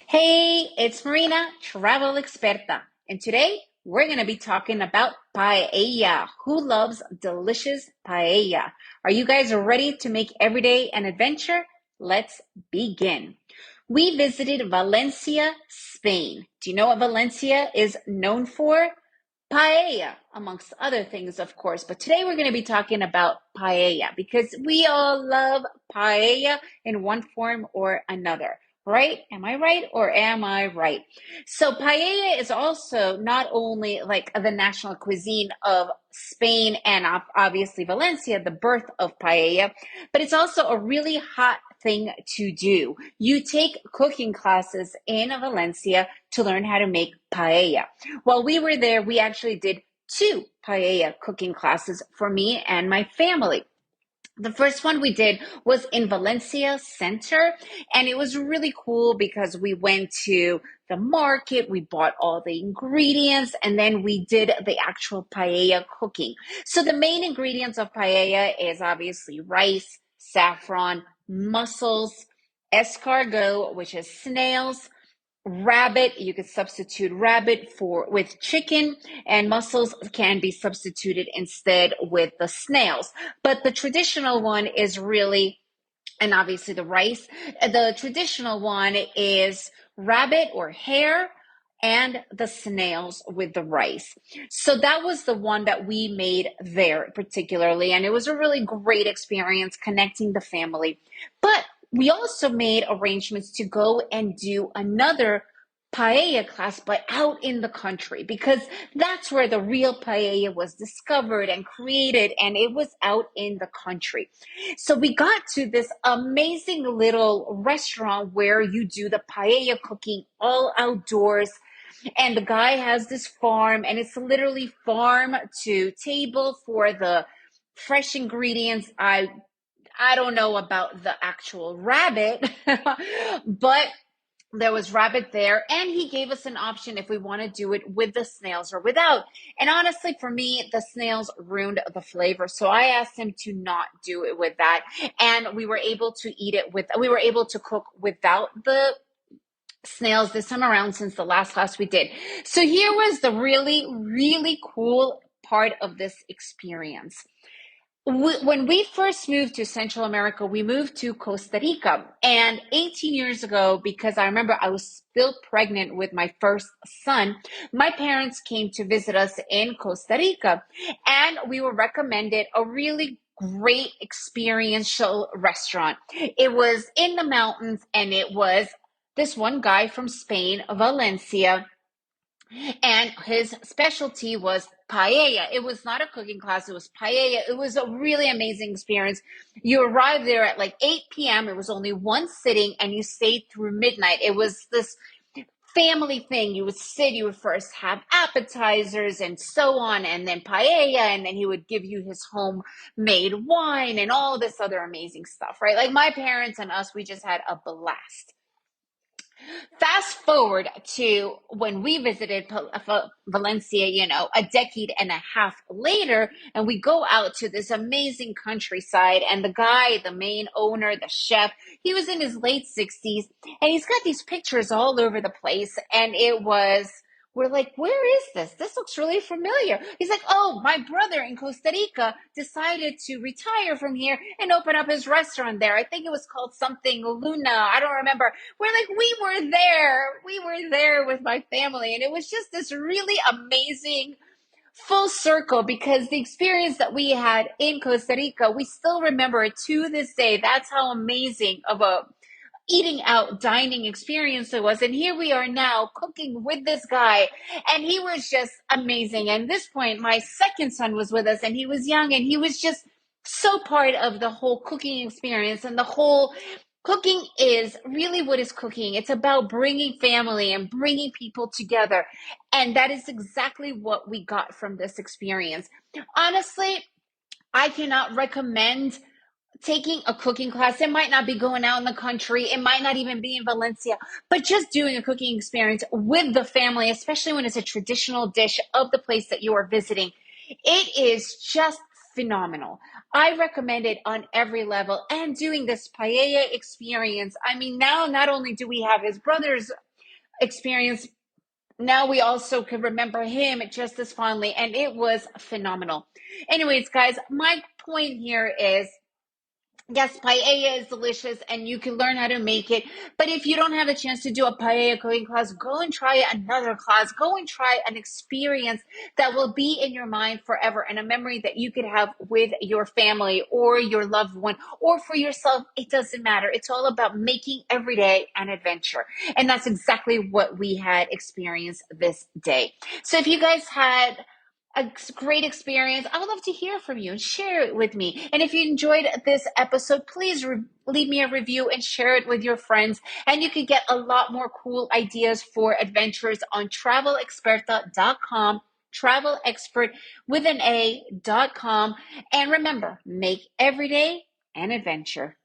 Hey, it's Marina, travel experta, and today we're going to be talking about paella. Who loves delicious paella? Are you guys ready to make every day an adventure? Let's begin. We visited Valencia, Spain. Do you know what Valencia is known for? Paella, amongst other things, of course. But today we're going to be talking about paella because we all love paella in one form or another. Right? Am I right or am I right? So paella is also not only like the national cuisine of Spain and obviously Valencia, the birth of paella, but it's also a really hot thing to do. You take cooking classes in Valencia to learn how to make paella. While we were there, we actually did two paella cooking classes for me and my family. The first one we did was in Valencia Center, and it was really cool because we went to the market, we bought all the ingredients, and then we did the actual paella cooking. So the main ingredients of paella is obviously rice, saffron, mussels, escargot, which is snails, rabbit. You could substitute rabbit for with chicken, and mussels can be substituted instead with the snails, but the traditional one is really, and obviously the rice, the traditional one is rabbit or hare and the snails with the rice. So that was the one that we made there particularly, and it was a really great experience connecting the family. But we also made arrangements to go and do another paella class, but out in the country, because that's where the real paella was discovered and created, and it was out in the country. So we got to this amazing little restaurant where you do the paella cooking all outdoors, and the guy has this farm, and it's literally farm to table for the fresh ingredients. I don't know about the actual rabbit, but there was rabbit there, and he gave us an option if we want to do it with the snails or without. And honestly, for me, the snails ruined the flavor, so I asked him to not do it with that, and we were able to eat it with, we were able to cook without the snails this time around since the last class we did. So here was the really cool part of this experience. When we first moved to Central America, we moved to Costa Rica. And 18 years ago, because I remember I was still pregnant with my first son, my parents came to visit us in Costa Rica. And we were recommended a really great experiential restaurant. It was in the mountains, and it was this one guy from Spain, Valencia, and his specialty was paella. It was not a cooking class, it was paella. It was a really amazing experience. You arrived there at like 8 p.m. It was only one sitting, and you stayed through midnight. It was this family thing. You would sit, you would first have appetizers and so on, and then paella, and then he would give you his homemade wine and all this other amazing stuff, right? Like my parents and us, we just had a blast. Fast forward to when we visited Valencia, a decade and a half later, and we go out to this amazing countryside. And the guy, the main owner, the chef, he was in his late 60s, and he's got these pictures all over the place. And we're like, where is this? This looks really familiar. He's like, oh, my brother in Costa Rica decided to retire from here and open up his restaurant there. I think it was called something Luna. I don't remember. We're like, we were there. We were there with my family. And it was just this really amazing full circle, because the experience that we had in Costa Rica, we still remember it to this day. That's how amazing of a eating out dining experience it was. And here we are now cooking with this guy, and he was just amazing. And at this point, my second son was with us, and he was young, and he was just so part of the whole cooking experience. And the whole cooking is really, what is cooking? It's about bringing family and bringing people together. And that is exactly what we got from this experience. Honestly, I cannot recommend taking a cooking class. It might not be going out in the country, it might not even be in Valencia, but just doing a cooking experience with the family, especially when it's a traditional dish of the place that you are visiting, it is just phenomenal. I recommend it on every level. And doing this paella experience, I mean, now not only do we have his brothers experience. Now we also can remember him just as fondly, and it was phenomenal. Anyways, guys, my point here is, yes, paella is delicious and you can learn how to make it. But if you don't have a chance to do a paella cooking class, go and try another class. Go and try an experience that will be in your mind forever, and a memory that you could have with your family or your loved one or for yourself. It doesn't matter. It's all about making every day an adventure. And that's exactly what we had experienced this day. So if you guys had a great experience, I would love to hear from you and share it with me. And if you enjoyed this episode, please leave me a review and share it with your friends. And you can get a lot more cool ideas for adventures on travelexperta.com, travel expert with an A.com. And remember, make every day an adventure.